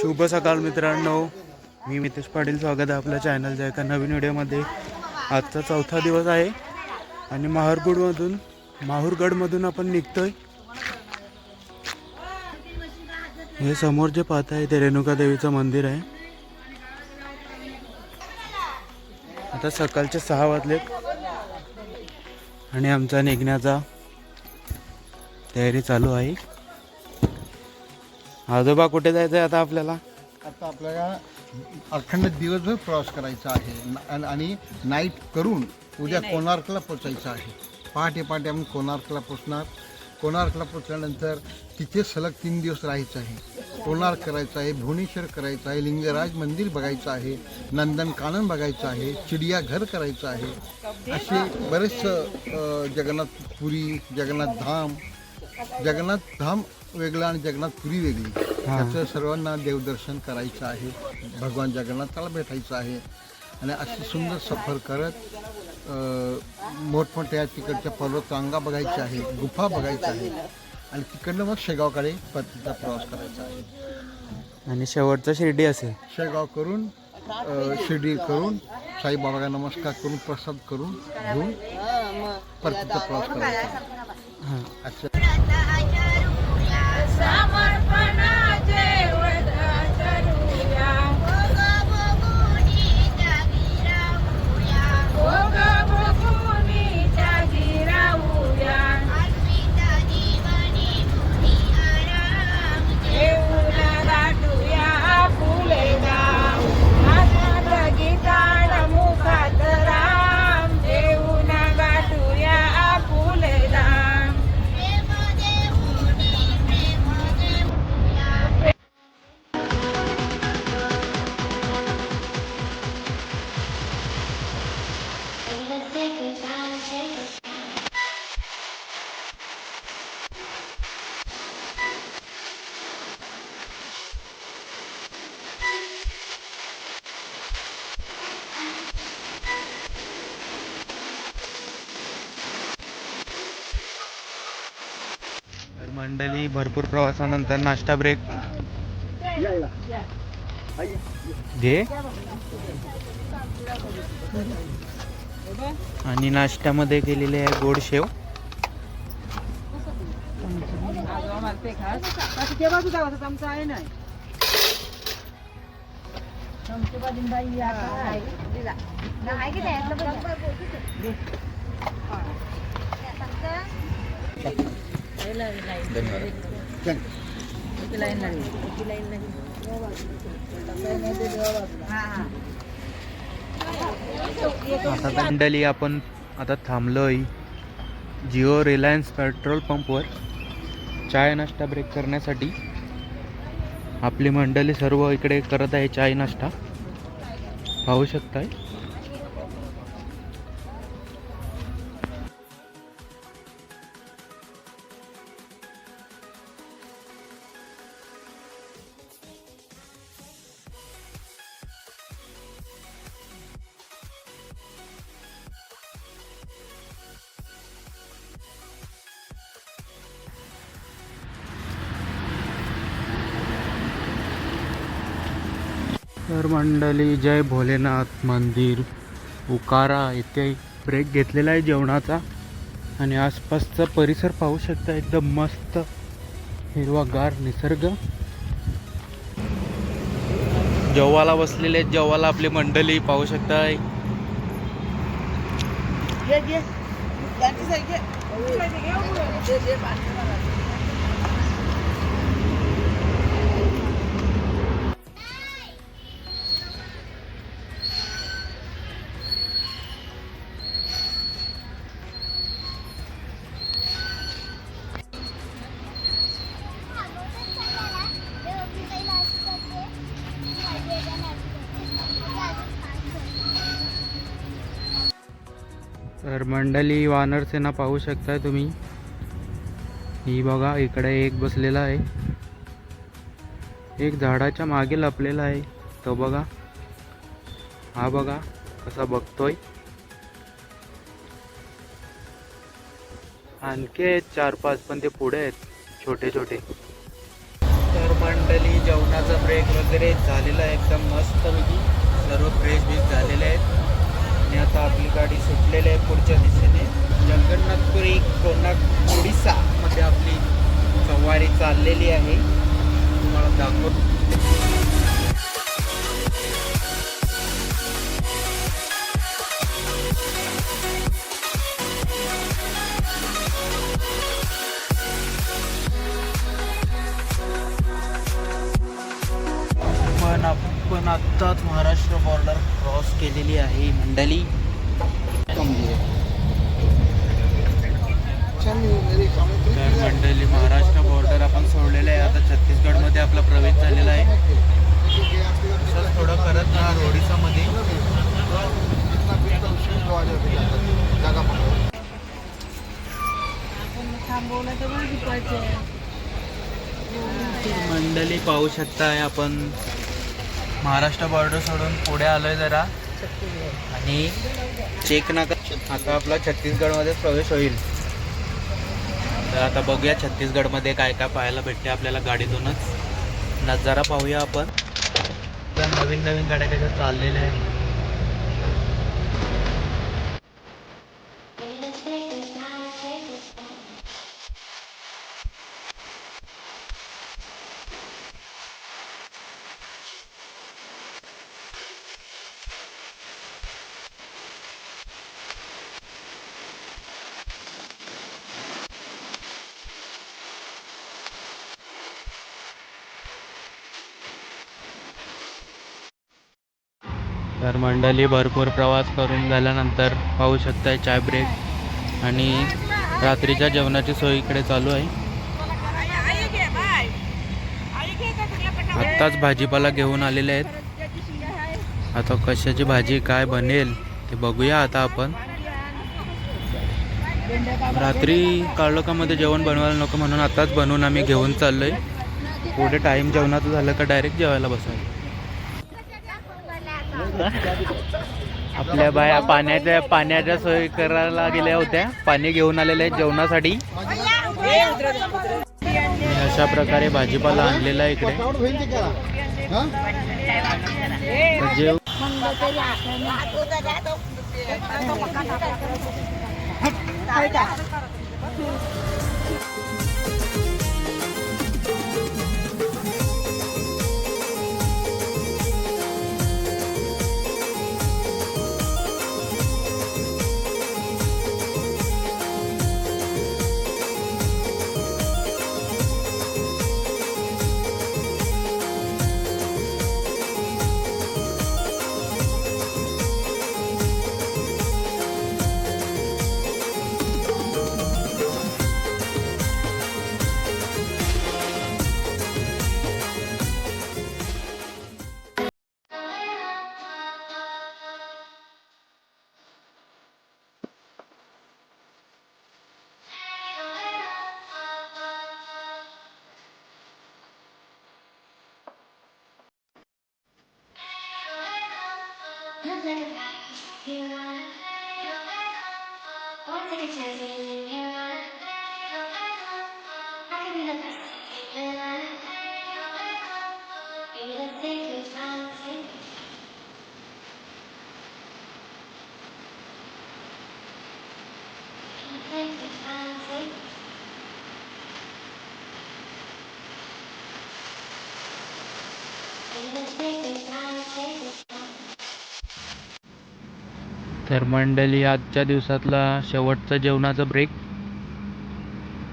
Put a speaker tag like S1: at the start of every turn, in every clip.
S1: शुभ सकाळ मित्रांनो, मी मितेश पाटील. स्वागत आहे आपल्या चॅनलच्या एका नवीन व्हिडिओमध्ये. आजचा चौथा दिवस आहे आणि माहूरगडमधून आपण निघतोय. हे समोर जे पाहत आहे ते रेणुका देवीचं मंदिर आहे. आता सकाळचे 6 वाजलेत आणि आमचा निघण्याचा तयारी चालू आहे. आजोबा कुठे जायचं आहे आता आपल्याला?
S2: आता आपल्याला अखंड दिवसभर प्रवास करायचा आहे आणि नाईट करून उद्या कोणार्कला पोचायचं आहे. पहाटे आपण कोणार्कला पोचणार. कोणार्कला पोचल्यानंतर तिथे सलग 3 दिवस राहायचं आहे. कोणार्क करायचं आहे, भुवनेश्वर करायचं आहे, लिंगराज मंदिर बघायचं आहे, नंदनकानन बघायचं आहे, चिडियाघर करायचं आहे. असे बरेच जगन्नाथपुरी, जगन्नाथ धाम वेगळं आणि जगन्नाथपुरी वेगळी, त्याचं सर्वांना देवदर्शन करायचं आहे. भगवान जगन्नाथाला भेटायचं आहे आणि अशी सुंदर सफर करत मोठमोठ्या तिकडच्या पर्वतरांगा बघायच्या आहे, गुफा बघायच्या आहे आणि तिकडनं मग शेगावकडे परतीचा प्रवास करायचा आहे.
S1: आणि शेवटचा शिर्डी असेल.
S2: शेगाव करून शिर्डी करून साईबाबाला नमस्कार करून प्रसाद करून घेऊन परतीचा प्रवास करायचा. अच्छा.
S1: मंडळी, भरपूर प्रवासानंतर नाश्ता ब्रेक घे. आणि नाश्त्यामध्ये केलेले आहे गोड शेव. आता मंडळी, आपण आता थांबलोय जिओ रिलायन्स पेट्रोल पंपवर चाय नाश्ता ब्रेक करण्यासाठी. आपली मंडळी सर्व इकडे करत आहे चाय नाश्ता, पाहू शकताय. तर मंडळी, जय भोलेनाथ मंदिर उकारा येथे ब्रेक घेतलेला आहे जेवणाचा. आणि आसपासचा परिसर पाहू शकता, एकदम मस्त हिरवागार निसर्ग. जेवायला बसलेले आहेत, जेवायला आपली मंडळी पाहू शकताय. तर मंडळी, वानर सेना पाहू शकताय तुम्ही. ही बघा, इकडे एक बसलेला आहे, एक झाडाच्या मागे लपलेला आहे. तो बघा, हा बघा कसा बघतोय. आणखी 4-5 पण ते पुढे आहेत छोटे छोटे. तर मंडळी जेवणाचा ब्रेक वगैरे झालेला आहे एकदम मस्तपैकी. सर्व फ्रेश बीस झालेले आहेत आणि आता आपली गाडी सुटलेली आहे पुढच्या दिशेने. जगन्नाथपुरी कोल्हापूर ओडिसा मध्ये आपली सवारी चाललेली आहे. तुम्हाला दाखवतो. आपण आत्ताच महाराष्ट्र बॉर्डर क्रॉस केलेली आहे मंडळी. तर मंडळी महाराष्ट्र बॉर्डर आपण सोडलेलं आहे. आता छत्तीसगडमध्ये आपला प्रवेश झालेला आहे. तसंच थोडं करत राहा ओडिसामध्ये. मंडळी पाहू शकताय आपण महाराष्ट्र बॉर्डर सोडून पुढे आलोय जरा आणि चेक नाका. आता आपला छत्तीसगडमध्ये प्रवेश होईल. तर आता बघूया छत्तीसगडमध्ये काय काय पाहायला भेटते आपल्याला गाडीतूनच. नजारा पाहूया आपण. तर नवीन नवीन गाड्या कशा चाललेल्या आहेत. तर मंडळी भरपूर प्रवास करून झाल्यानंतर पाहू शकताय चाय ब्रेक आणि रात्रीच्या जेवणाची सोय इकडे चालू आहे. आत्ताच भाजीपाला घेऊन आलेले आहेत. आता कशाची भाजी काय बनेल ते बघूया आता आपण. रात्री काळोखामध्ये जेवण बनवायला नको म्हणून आताच बनवून आम्ही घेऊन चाललोय. पुढे टाईम जेवणाचं झालं का डायरेक्ट जेवायला बसायला. आपल्या बाया पाण्याच्या सोय करायला गेल्या होत्या. पाणी घेऊन आलेले आहेत जेवणासाठी. अशा प्रकारे भाजीपाला आणलेला आहे इकडे. जेव तर मंडळी आजच्या दिवसातला शेवटचा जेवणाचा ब्रेक.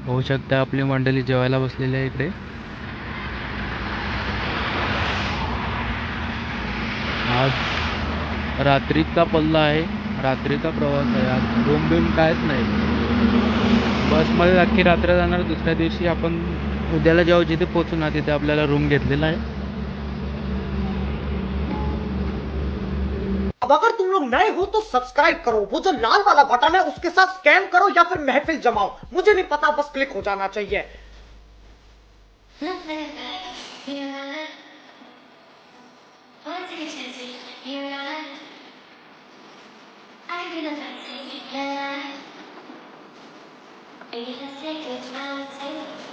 S1: होऊ शकता आपली मंडळी जेवायला बसलेली आहे इकडे. आज रात्रीचा पल्ला आहे. रात्रीचा प्रवास आहे. आज रूम बिम कायच नाही. बसमध्ये अख्खी रात्र जाणार. दुसऱ्या दिवशी आपण उद्याला जेव्हा जिथे पोहोचू ना तिथे आपल्याला रूम घेतलेला आहे.
S3: अब अगर तुम लोग नए हो तो सब्सक्राइब करो, वो जो लाल वाला बटन है उसके साथ स्कैम करो या फिर महफिल जमाओ, मुझे नहीं पता, बस क्लिक हो जाना चाहिए. I